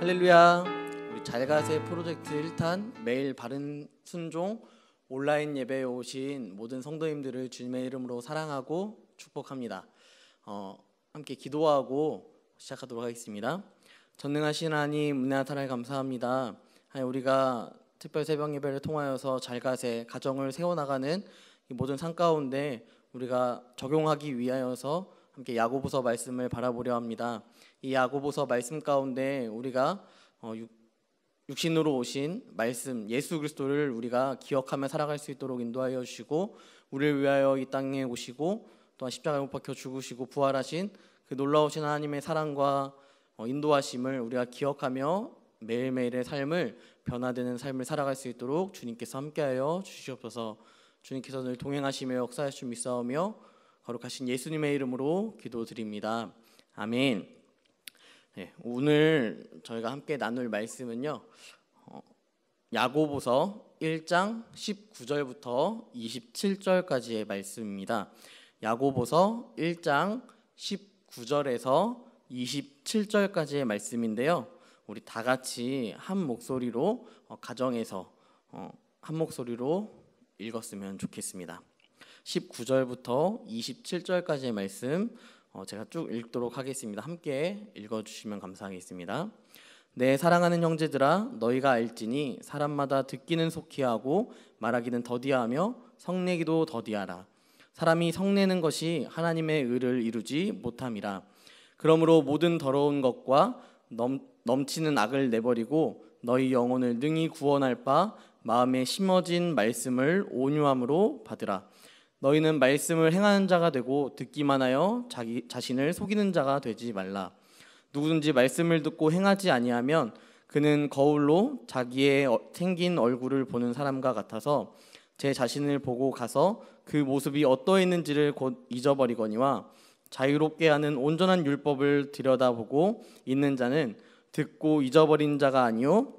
할렐루야. 우리 잘가세 프로젝트 1탄 매일 바른 순종 온라인 예배에 오신 모든 성도님들을 주님의 이름으로 사랑하고 축복합니다. 함께 기도하고 시작하도록 하겠습니다. 전능하신 하나님, 은혜 나타나에 감사합니다. 우리가 특별 새벽 예배를 통하여서 잘가세 가정을 세워나가는 이 모든 삶 가운데 우리가 적용하기 위하여서 함께 야고보서 말씀을 바라보려 합니다. 이 야고보서 말씀 가운데 우리가 육신으로 오신 말씀 예수 그리스도를 우리가 기억하며 살아갈 수 있도록 인도하여 주시고, 우리를 위하여 이 땅에 오시고 또한 십자가에 못 박혀 죽으시고 부활하신 그 놀라우신 하나님의 사랑과 인도하심을 우리가 기억하며 매일매일의 삶을 변화되는 삶을 살아갈 수 있도록 주님께서 함께하여 주시옵소서. 주님께서 늘 동행하시며 역사하실 줄 믿사오며 거룩하신 예수님의 이름으로 기도드립니다. 아멘. 오늘 저희가 함께 나눌 말씀은요, 야고보서 1장 19절부터 27절까지의 말씀입니다. 야고보서 1장 19절에서 27절까지의 말씀인데요, 우리 다 같이 한 목소리로 가정에서 한 목소리로 읽었으면 좋겠습니다. 19절부터 27절까지의 말씀 제가 쭉 읽도록 하겠습니다. 함께 읽어주시면 감사하겠습니다. 내 사랑하는 형제들아, 너희가 알지니 사람마다 듣기는 속히 하고 말하기는 더디하며 성내기도 더디하라. 사람이 성내는 것이 하나님의 의를 이루지 못함이라. 그러므로 모든 더러운 것과 넘치는 악을 내버리고 너희 영혼을 능히 구원할 바 마음에 심어진 말씀을 온유함으로 받으라. 너희는 말씀을 행하는 자가 되고 듣기만 하여 자신을 속이는 자가 되지 말라. 누구든지 말씀을 듣고 행하지 아니하면 그는 거울로 자기의 생긴 얼굴을 보는 사람과 같아서 제 자신을 보고 가서 그 모습이 어떠했는지를 곧 잊어버리거니와, 자유롭게 하는 온전한 율법을 들여다보고 있는 자는 듣고 잊어버린 자가 아니요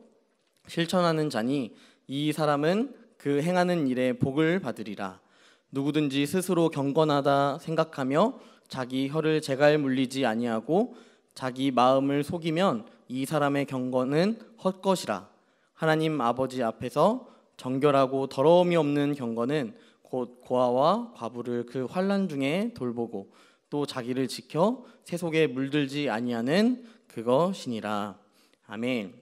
실천하는 자니 이 사람은 그 행하는 일에 복을 받으리라. 누구든지 스스로 경건하다 생각하며 자기 혀를 제갈 물리지 아니하고 자기 마음을 속이면 이 사람의 경건은 헛것이라. 하나님 아버지 앞에서 정결하고 더러움이 없는 경건은 곧 고아와 과부를 그 환난 중에 돌보고 또 자기를 지켜 세속에 물들지 아니하는 그것이니라. 아멘.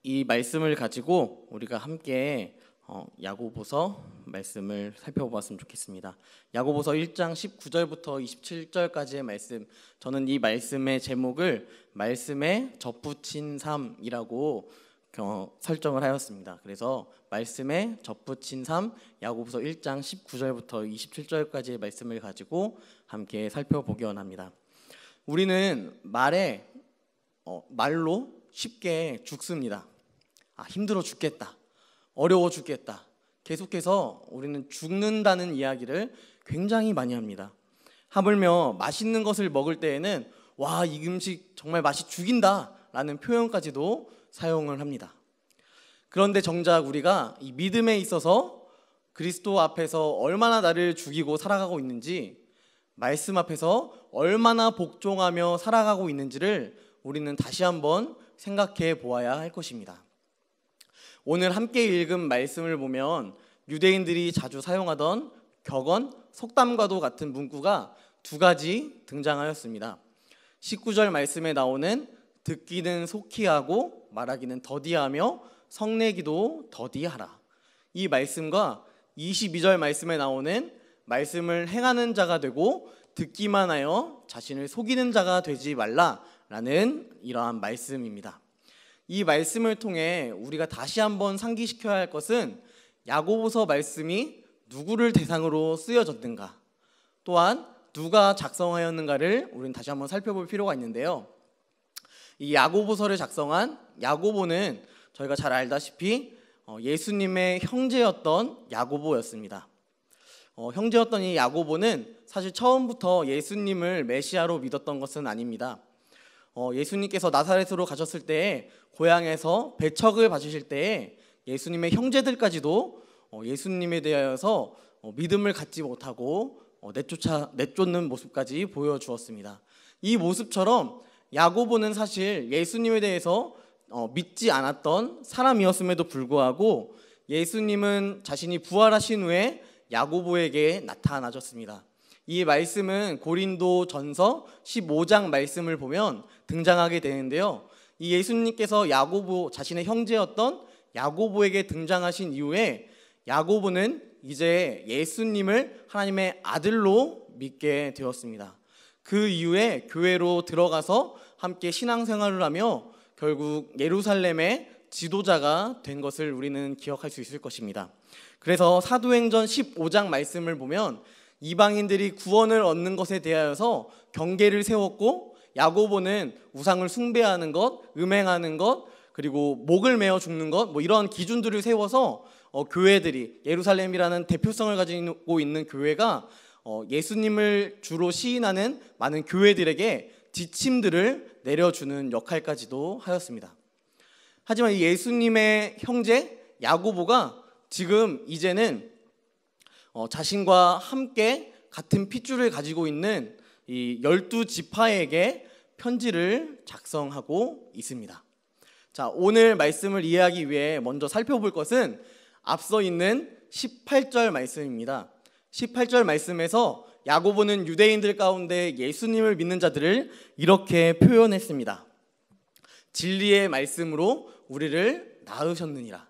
이 말씀을 가지고 우리가 함께 야고보서 말씀을 살펴보았으면 좋겠습니다. 야고보서 1장 19절부터 27절까지의 말씀, 저는 이 말씀의 제목을 말씀에 접붙인 삶이라고 설정을 하였습니다. 그래서 말씀에 접붙인 삶, 야고보서 1장 19절부터 27절까지의 말씀을 가지고 함께 살펴보기 원합니다. 우리는 말로 쉽게 죽습니다. 힘들어 죽겠다, 어려워 죽겠다, 계속해서 우리는 죽는다는 이야기를 굉장히 많이 합니다. 하물며 맛있는 것을 먹을 때에는 와, 이 음식 정말 맛이 죽인다 라는 표현까지도 사용을 합니다. 그런데 정작 우리가 이 믿음에 있어서 그리스도 앞에서 얼마나 나를 죽이고 살아가고 있는지, 말씀 앞에서 얼마나 복종하며 살아가고 있는지를 우리는 다시 한번 생각해 보아야 할 것입니다. 오늘 함께 읽은 말씀을 보면 유대인들이 자주 사용하던 격언, 속담과도 같은 문구가 두 가지 등장하였습니다. 19절 말씀에 나오는 듣기는 속히 하고 말하기는 더디하며 성내기도 더디하라. 이 말씀과 22절 말씀에 나오는 말씀을 행하는 자가 되고 듣기만 하여 자신을 속이는 자가 되지 말라라는 이러한 말씀입니다. 이 말씀을 통해 우리가 다시 한번 상기시켜야 할 것은 야고보서 말씀이 누구를 대상으로 쓰여졌는가, 또한 누가 작성하였는가를 우리는 다시 한번 살펴볼 필요가 있는데요, 이 야고보서를 작성한 야고보는 저희가 잘 알다시피 예수님의 형제였던 야고보였습니다. 형제였던 이 야고보는 사실 처음부터 예수님을 메시아로 믿었던 것은 아닙니다. 예수님께서 나사렛으로 가셨을 때에 고향에서 배척을 받으실 때에 예수님의 형제들까지도 예수님에 대하여서 믿음을 갖지 못하고 내쫓는 모습까지 보여주었습니다. 이 모습처럼 야고보는 사실 예수님에 대해서 믿지 않았던 사람이었음에도 불구하고 예수님은 자신이 부활하신 후에 야고보에게 나타나셨습니다. 이 말씀은 고린도 전서 15장 말씀을 보면 등장하게 되는데요. 이 예수님께서 야고보, 자신의 형제였던 야고보에게 등장하신 이후에 야고보는 이제 예수님을 하나님의 아들로 믿게 되었습니다. 그 이후에 교회로 들어가서 함께 신앙생활을 하며 결국 예루살렘의 지도자가 된 것을 우리는 기억할 수 있을 것입니다. 그래서 사도행전 15장 말씀을 보면 이방인들이 구원을 얻는 것에 대하여서 경계를 세웠고 야고보는 우상을 숭배하는 것, 음행하는 것, 그리고 목을 메어 죽는 것, 이런 기준들을 세워서 교회들이, 예루살렘이라는 대표성을 가지고 있는 교회가 예수님을 주로 시인하는 많은 교회들에게 지침들을 내려주는 역할까지도 하였습니다. 하지만 이 예수님의 형제 야고보가 지금 이제는 자신과 함께 같은 핏줄을 가지고 있는 이 12지파에게 편지를 작성하고 있습니다. 자, 오늘 말씀을 이해하기 위해 먼저 살펴볼 것은 앞서 있는 18절 말씀입니다. 18절 말씀에서 야고보는 유대인들 가운데 예수님을 믿는 자들을 이렇게 표현했습니다. 진리의 말씀으로 우리를 낳으셨느니라.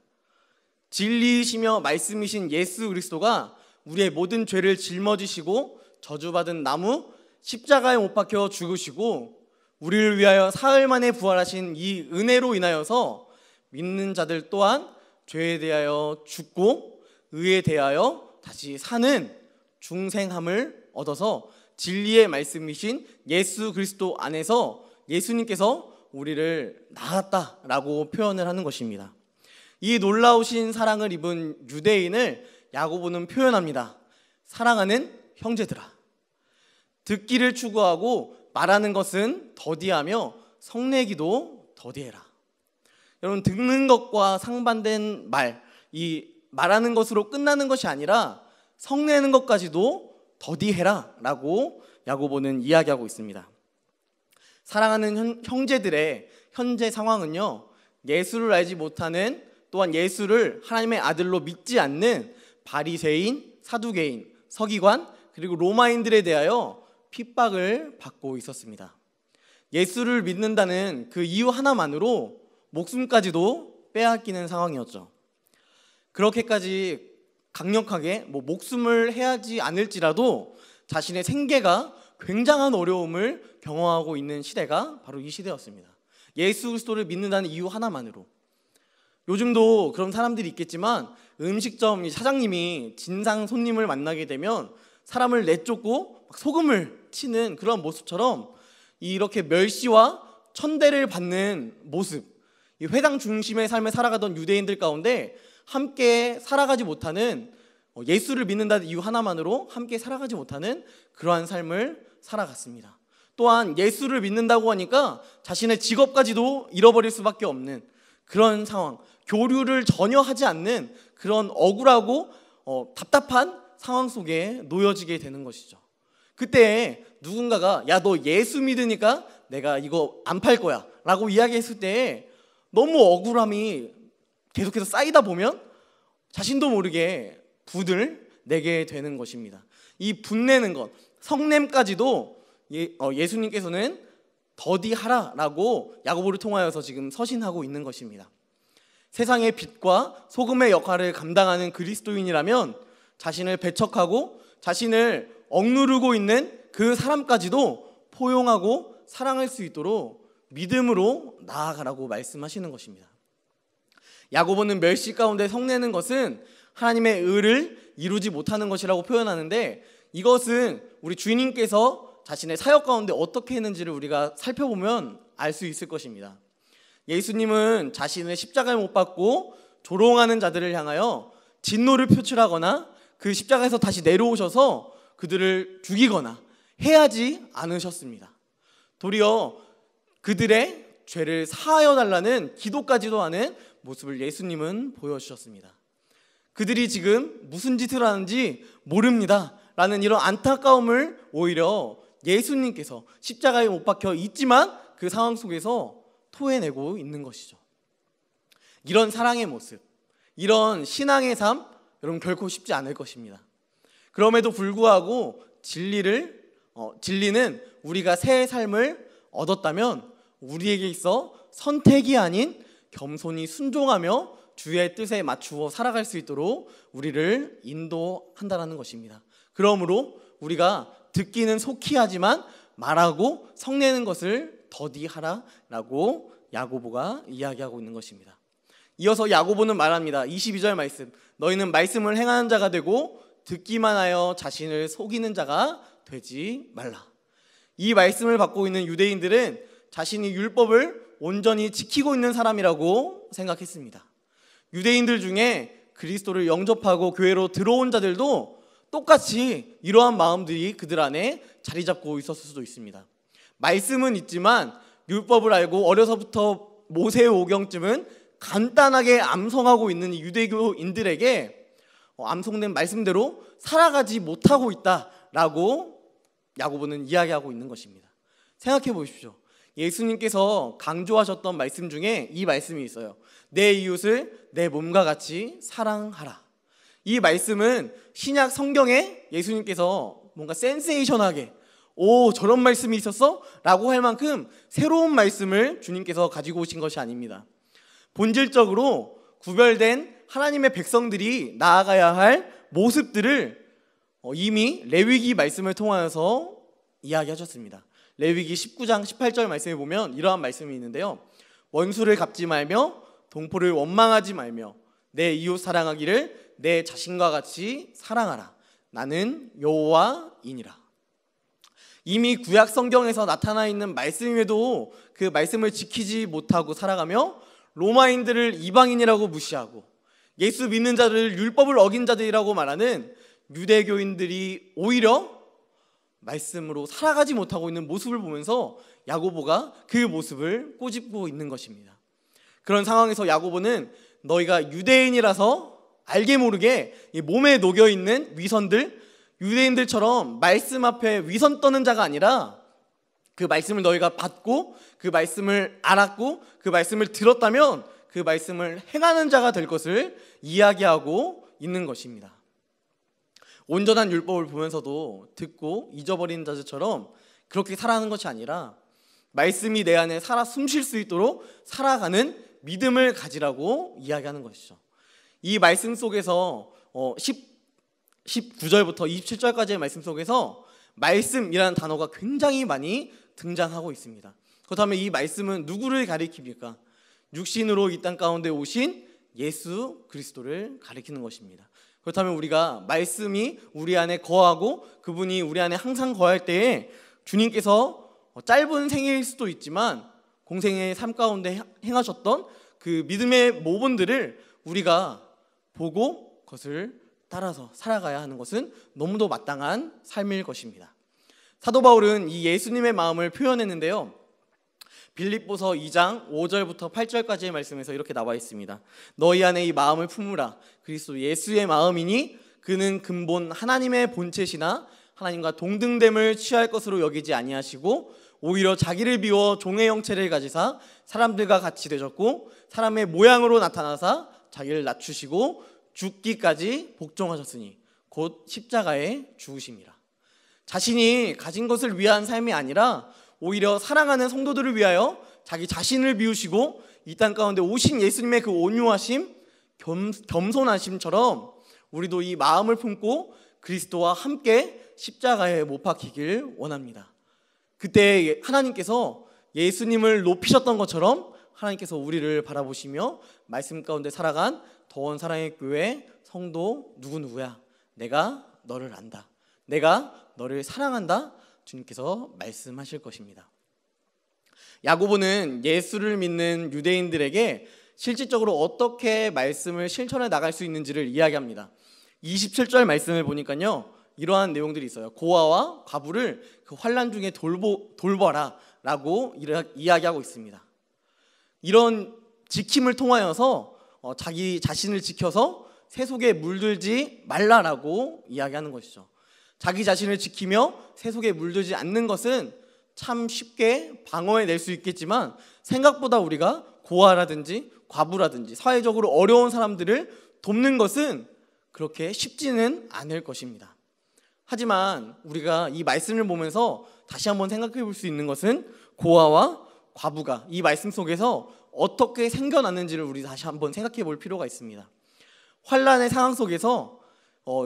진리이시며 말씀이신 예수 그리스도가 우리의 모든 죄를 짊어지시고 저주받은 나무 십자가에 못 박혀 죽으시고 우리를 위하여 사흘 만에 부활하신 이 은혜로 인하여서 믿는 자들 또한 죄에 대하여 죽고 의에 대하여 다시 사는 중생함을 얻어서 진리의 말씀이신 예수 그리스도 안에서 예수님께서 우리를 낳았다라고 표현을 하는 것입니다. 이 놀라우신 사랑을 입은 유대인을 야고보는 표현합니다. 사랑하는 형제들아, 듣기를 추구하고 말하는 것은 더디하며 성내기도 더디해라. 여러분, 듣는 것과 상반된 말, 이 말하는 것으로 끝나는 것이 아니라 성내는 것까지도 더디해라 라고 야고보는 이야기하고 있습니다. 사랑하는 형제들의 현재 상황은요, 예수를 알지 못하는, 또한 예수를 하나님의 아들로 믿지 않는 바리새인, 사두개인, 서기관, 그리고 로마인들에 대하여 핍박을 받고 있었습니다. 예수를 믿는다는 그 이유 하나만으로 목숨까지도 빼앗기는 상황이었죠. 그렇게까지 강력하게 목숨을 해하지 않을지라도 자신의 생계가 굉장한 어려움을 경험하고 있는 시대가 바로 이 시대였습니다. 예수 그리스도를 믿는다는 이유 하나만으로. 요즘도 그런 사람들이 있겠지만 음식점 사장님이 진상 손님을 만나게 되면 사람을 내쫓고 소금을 치는 그런 모습처럼 이렇게 멸시와 천대를 받는 모습, 이 회당 중심의 삶을 살아가던 유대인들 가운데 함께 살아가지 못하는, 예수를 믿는다는 이유 하나만으로 함께 살아가지 못하는 그러한 삶을 살아갔습니다. 또한 예수를 믿는다고 하니까 자신의 직업까지도 잃어버릴 수밖에 없는 그런 상황, 교류를 전혀 하지 않는 그런 억울하고 답답한 상황 속에 놓여지게 되는 것이죠. 그때 누군가가 야, 너 예수 믿으니까 내가 이거 안 팔 거야 라고 이야기했을 때 너무 억울함이 계속해서 쌓이다 보면 자신도 모르게 분을 내게 되는 것입니다. 이 분내는 것, 성냄까지도 예수님께서는 더디하라라고 야고보를 통하여서 지금 서신하고 있는 것입니다. 세상의 빛과 소금의 역할을 감당하는 그리스도인이라면 자신을 배척하고 자신을 억누르고 있는 그 사람까지도 포용하고 사랑할 수 있도록 믿음으로 나아가라고 말씀하시는 것입니다. 야고보는 멸시 가운데 성내는 것은 하나님의 의를 이루지 못하는 것이라고 표현하는데, 이것은 우리 주님께서 자신의 사역 가운데 어떻게 했는지를 우리가 살펴보면 알 수 있을 것입니다. 예수님은 자신을 십자가에 못 박고 조롱하는 자들을 향하여 진노를 표출하거나 그 십자가에서 다시 내려오셔서 그들을 죽이거나 해하지 않으셨습니다. 도리어 그들의 죄를 사하여 달라는 기도까지도 하는 모습을 예수님은 보여주셨습니다. 그들이 지금 무슨 짓을 하는지 모릅니다 라는 이런 안타까움을 오히려 예수님께서 십자가에 못 박혀 있지만 그 상황 속에서 토해내고 있는 것이죠. 이런 사랑의 모습, 이런 신앙의 삶, 여러분 결코 쉽지 않을 것입니다. 그럼에도 불구하고 진리는 우리가 새 삶을 얻었다면 우리에게 있어 선택이 아닌 겸손히 순종하며 주의 뜻에 맞추어 살아갈 수 있도록 우리를 인도한다는 것입니다. 그러므로 우리가 듣기는 속히 하지만 말하고 성내는 것을 더디하라라고 야고보가 이야기하고 있는 것입니다. 이어서 야고보는 말합니다. 22절 말씀, 너희는 말씀을 행하는 자가 되고 듣기만 하여 자신을 속이는 자가 되지 말라. 이 말씀을 받고 있는 유대인들은 자신이 율법을 온전히 지키고 있는 사람이라고 생각했습니다. 유대인들 중에 그리스도를 영접하고 교회로 들어온 자들도 똑같이 이러한 마음들이 그들 안에 자리 잡고 있었을 수도 있습니다. 말씀은 있지만 율법을 알고 어려서부터 모세오경쯤은 간단하게 암송하고 있는 이 유대교인들에게 암송된 말씀대로 살아가지 못하고 있다라고 야고보는 이야기하고 있는 것입니다. 생각해 보십시오. 예수님께서 강조하셨던 말씀 중에 이 말씀이 있어요. 내 이웃을 내 몸과 같이 사랑하라. 이 말씀은 신약 성경에 예수님께서 뭔가 센세이션하게 저런 말씀이 있었어? 라고 할 만큼 새로운 말씀을 주님께서 가지고 오신 것이 아닙니다. 본질적으로 구별된 하나님의 백성들이 나아가야 할 모습들을 이미 레위기 말씀을 통하여서 이야기하셨습니다. 레위기 19장 18절 말씀에 보면 이러한 말씀이 있는데요. 원수를 갚지 말며 동포를 원망하지 말며 내 이웃 사랑하기를 내 자신과 같이 사랑하라. 나는 여호와이니라. 이미 구약 성경에서 나타나 있는 말씀임에도 그 말씀을 지키지 못하고 살아가며 로마인들을 이방인이라고 무시하고 예수 믿는 자들을 율법을 어긴 자들이라고 말하는 유대교인들이 오히려 말씀으로 살아가지 못하고 있는 모습을 보면서 야고보가 그 모습을 꼬집고 있는 것입니다. 그런 상황에서 야고보는 너희가 유대인이라서 알게 모르게 몸에 녹여있는 위선들, 유대인들처럼 말씀 앞에 위선 떠는 자가 아니라 그 말씀을 너희가 받고 그 말씀을 알았고 그 말씀을 들었다면 그 말씀을 행하는 자가 될 것을 이야기하고 있는 것입니다. 온전한 율법을 보면서도 듣고 잊어버리는 자들처럼 그렇게 살아가는 것이 아니라 말씀이 내 안에 살아 숨쉴 수 있도록 살아가는 믿음을 가지라고 이야기하는 것이죠. 이 말씀 속에서 19절부터 27절까지의 말씀 속에서 말씀이라는 단어가 굉장히 많이 등장하고 있습니다. 그렇다면 이 말씀은 누구를 가리킵니까? 육신으로 이 땅 가운데 오신 예수 그리스도를 가리키는 것입니다. 그렇다면 우리가 말씀이 우리 안에 거하고 그분이 우리 안에 항상 거할 때에 주님께서 짧은 생애일 수도 있지만 공생의 삶 가운데 행하셨던 그 믿음의 모본들을 우리가 보고 그것을 따라서 살아가야 하는 것은 너무도 마땅한 삶일 것입니다. 사도 바울은 이 예수님의 마음을 표현했는데요. 빌립보서 2장 5절부터 8절까지의 말씀에서 이렇게 나와 있습니다. 너희 안에 이 마음을 품으라. 그리스도 예수의 마음이니 그는 근본 하나님의 본체시나 하나님과 동등됨을 취할 것으로 여기지 아니하시고 오히려 자기를 비워 종의 형체를 가지사 사람들과 같이 되셨고 사람의 모양으로 나타나사 자기를 낮추시고 죽기까지 복종하셨으니 곧 십자가에 죽으심이라. 자신이 가진 것을 위한 삶이 아니라 오히려 사랑하는 성도들을 위하여 자기 자신을 비우시고 이 땅 가운데 오신 예수님의 그 온유하심, 겸손하심처럼 우리도 이 마음을 품고 그리스도와 함께 십자가에 못 박히길 원합니다. 그때 하나님께서 예수님을 높이셨던 것처럼 하나님께서 우리를 바라보시며 말씀 가운데 살아간 더원 사랑의 교회 성도 누구누구야. 내가 너를 안다. 내가 너를 사랑한다. 주님께서 말씀하실 것입니다. 야고보는 예수를 믿는 유대인들에게 실질적으로 어떻게 말씀을 실천해 나갈 수 있는지를 이야기합니다. 27절 말씀을 보니까요, 이러한 내용들이 있어요. 고아와 과부를 그 환난 중에 돌보라 라고 이야기하고 있습니다. 이런 지킴을 통하여서 자기 자신을 지켜서 세속에 물들지 말라라고 이야기하는 것이죠. 자기 자신을 지키며 세속에 물들지 않는 것은 참 쉽게 방어해낼 수 있겠지만 생각보다 우리가 고아라든지 과부라든지 사회적으로 어려운 사람들을 돕는 것은 그렇게 쉽지는 않을 것입니다. 하지만 우리가 이 말씀을 보면서 다시 한번 생각해 볼 수 있는 것은 고아와 과부가 이 말씀 속에서 어떻게 생겨났는지를 우리 다시 한번 생각해 볼 필요가 있습니다. 환란의 상황 속에서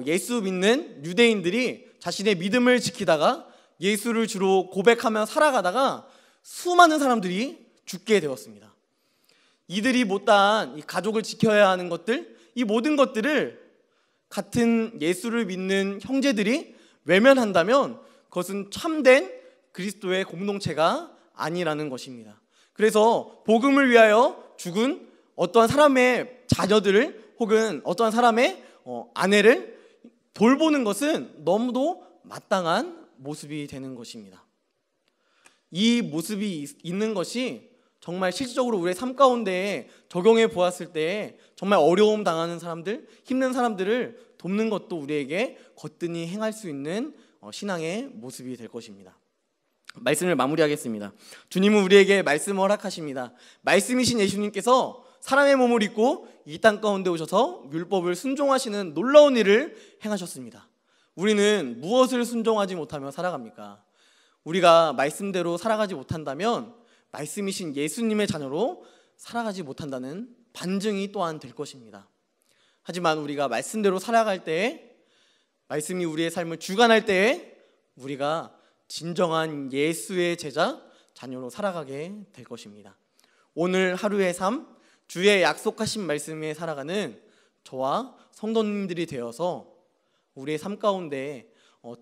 예수 믿는 유대인들이 자신의 믿음을 지키다가 예수를 주로 고백하며 살아가다가 수많은 사람들이 죽게 되었습니다. 이들이 못다한 이 가족을 지켜야 하는 것들, 이 모든 것들을 같은 예수를 믿는 형제들이 외면한다면 그것은 참된 그리스도의 공동체가 아니라는 것입니다. 그래서 복음을 위하여 죽은 어떠한 사람의 자녀들을 혹은 어떠한 사람의 아내를 돌보는 것은 너무도 마땅한 모습이 되는 것입니다. 이 모습이 있는 것이 정말 실질적으로 우리의 삶 가운데 적용해 보았을 때 정말 어려움 당하는 사람들, 힘든 사람들을 돕는 것도 우리에게 거뜬히 행할 수 있는 신앙의 모습이 될 것입니다. 말씀을 마무리하겠습니다. 주님은 우리에게 말씀을 허락하십니다. 말씀이신 예수님께서 사람의 몸을 입고 이 땅 가운데 오셔서 율법을 순종하시는 놀라운 일을 행하셨습니다. 우리는 무엇을 순종하지 못하며 살아갑니까? 우리가 말씀대로 살아가지 못한다면 말씀이신 예수님의 자녀로 살아가지 못한다는 반증이 또한 될 것입니다. 하지만 우리가 말씀대로 살아갈 때에, 말씀이 우리의 삶을 주관할 때에 우리가 진정한 예수의 제자, 자녀로 살아가게 될 것입니다. 오늘 하루의 삶, 주의 약속하신 말씀에 살아가는 저와 성도님들이 되어서 우리의 삶 가운데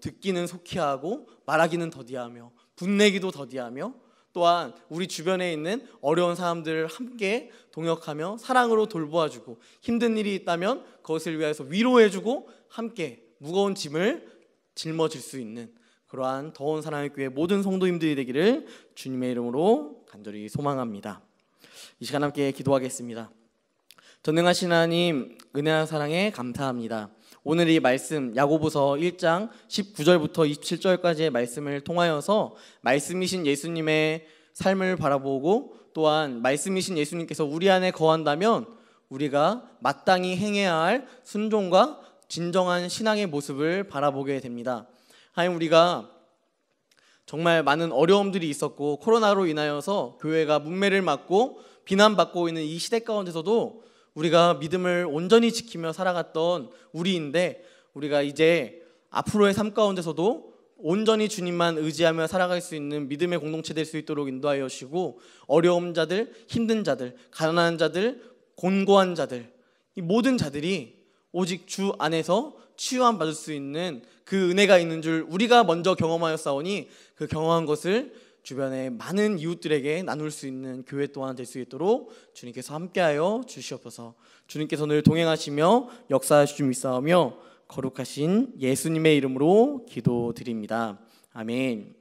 듣기는 속히하고 말하기는 더디하며 분내기도 더디하며 또한 우리 주변에 있는 어려운 사람들을 함께 동역하며 사랑으로 돌보아주고 힘든 일이 있다면 그것을 위해서 위로해주고 함께 무거운 짐을 짊어질 수 있는 그러한 더운 사랑의 교회 모든 성도님들이 되기를 주님의 이름으로 간절히 소망합니다. 이 시간 함께 기도하겠습니다. 전능하신 하나님, 은혜와 사랑에 감사합니다. 오늘 이 말씀 야고보서 1장 19절부터 27절까지의 말씀을 통하여서 말씀이신 예수님의 삶을 바라보고 또한 말씀이신 예수님께서 우리 안에 거한다면 우리가 마땅히 행해야 할 순종과 진정한 신앙의 모습을 바라보게 됩니다. 하나님, 우리가 정말 많은 어려움들이 있었고 코로나로 인하여서 교회가 문매를 맞고 비난받고 있는 이 시대 가운데서도 우리가 믿음을 온전히 지키며 살아갔던 우리인데 우리가 이제 앞으로의 삶 가운데서도 온전히 주님만 의지하며 살아갈 수 있는 믿음의 공동체 될 수 있도록 인도하여 주시고 어려운 자들, 힘든 자들, 가난한 자들, 곤고한 자들 이 모든 자들이 오직 주 안에서 치유함 받을 수 있는 그 은혜가 있는 줄 우리가 먼저 경험하였사오니 그 경험한 것을 주변의 많은 이웃들에게 나눌 수 있는 교회 또한 될 수 있도록 주님께서 함께하여 주시옵소서. 주님께서 늘 동행하시며 역사하시고 있사오며 거룩하신 예수님의 이름으로 기도드립니다. 아멘.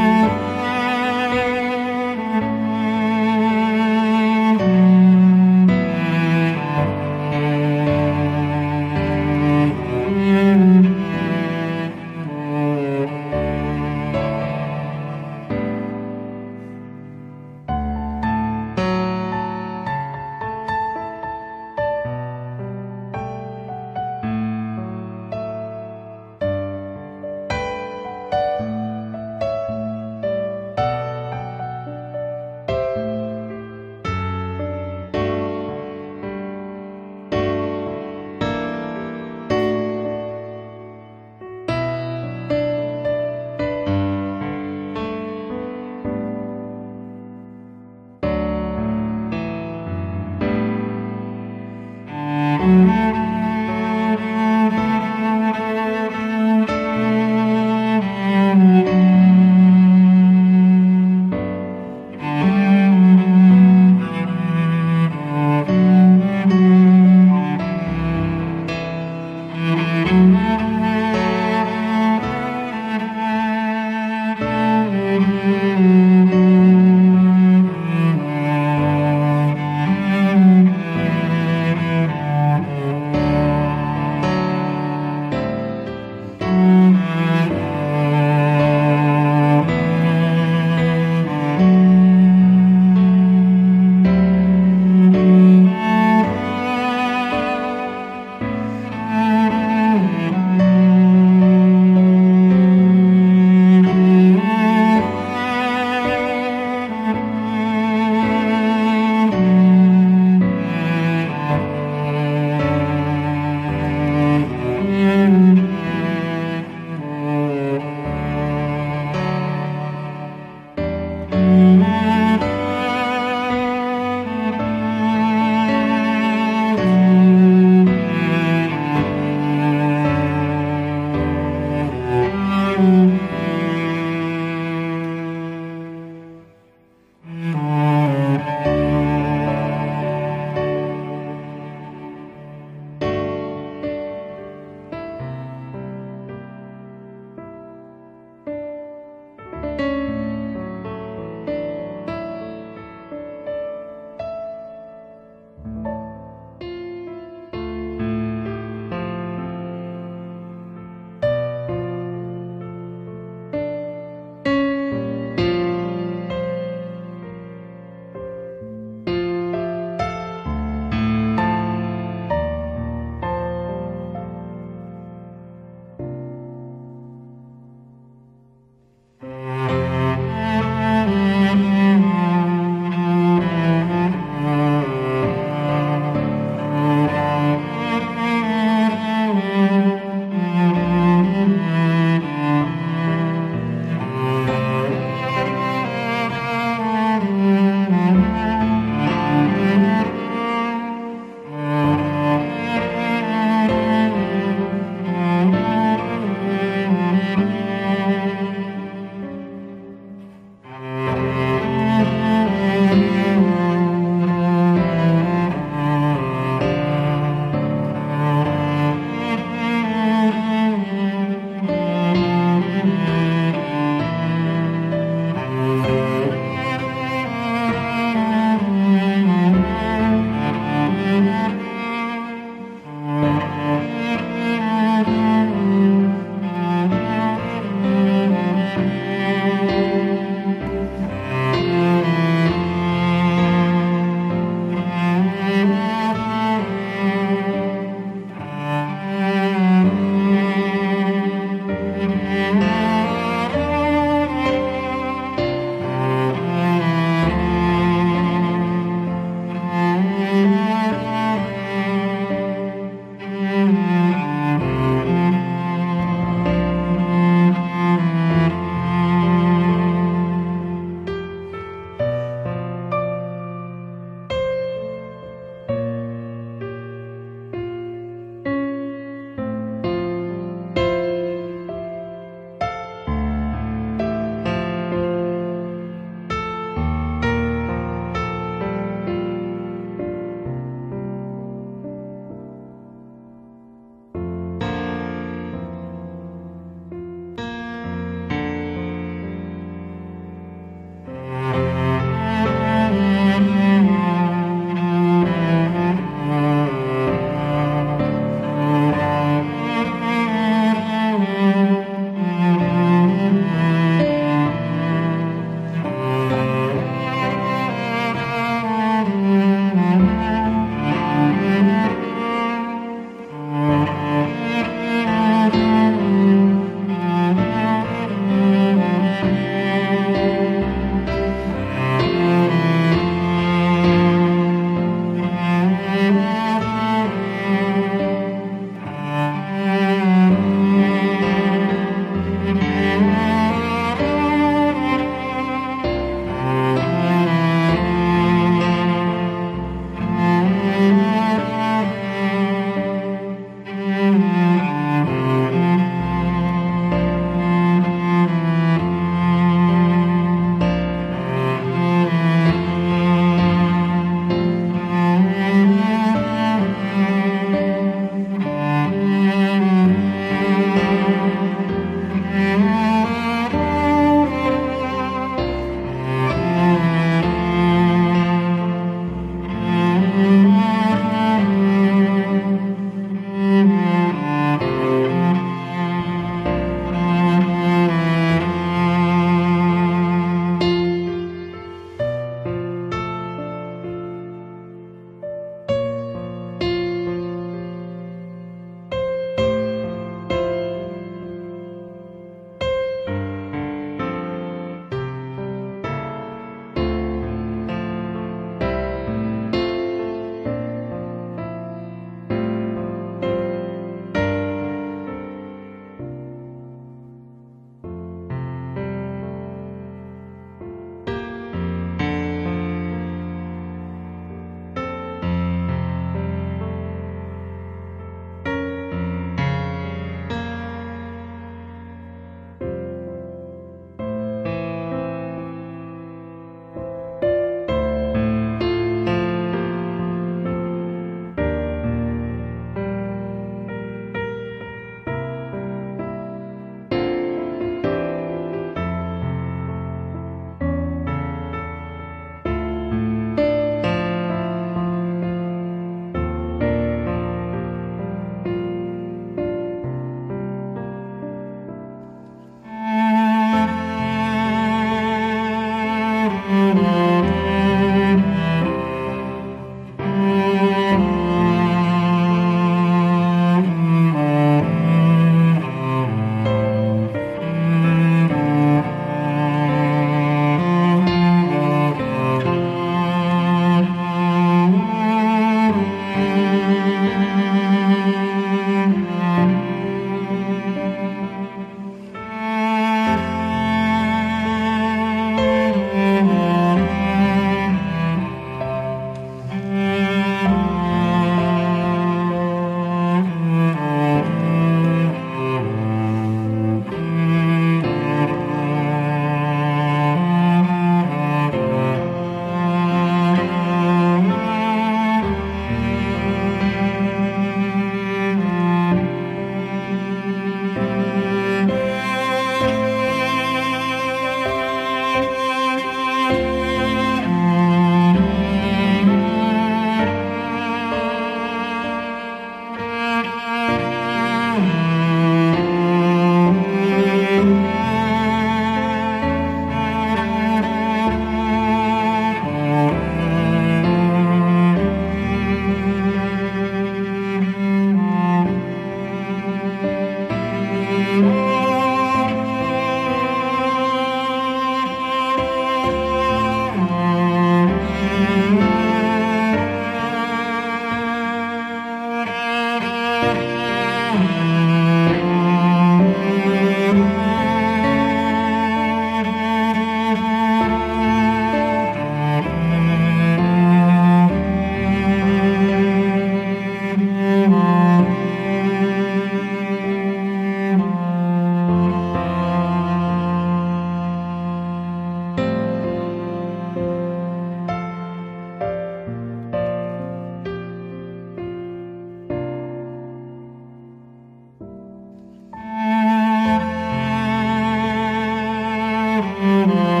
네.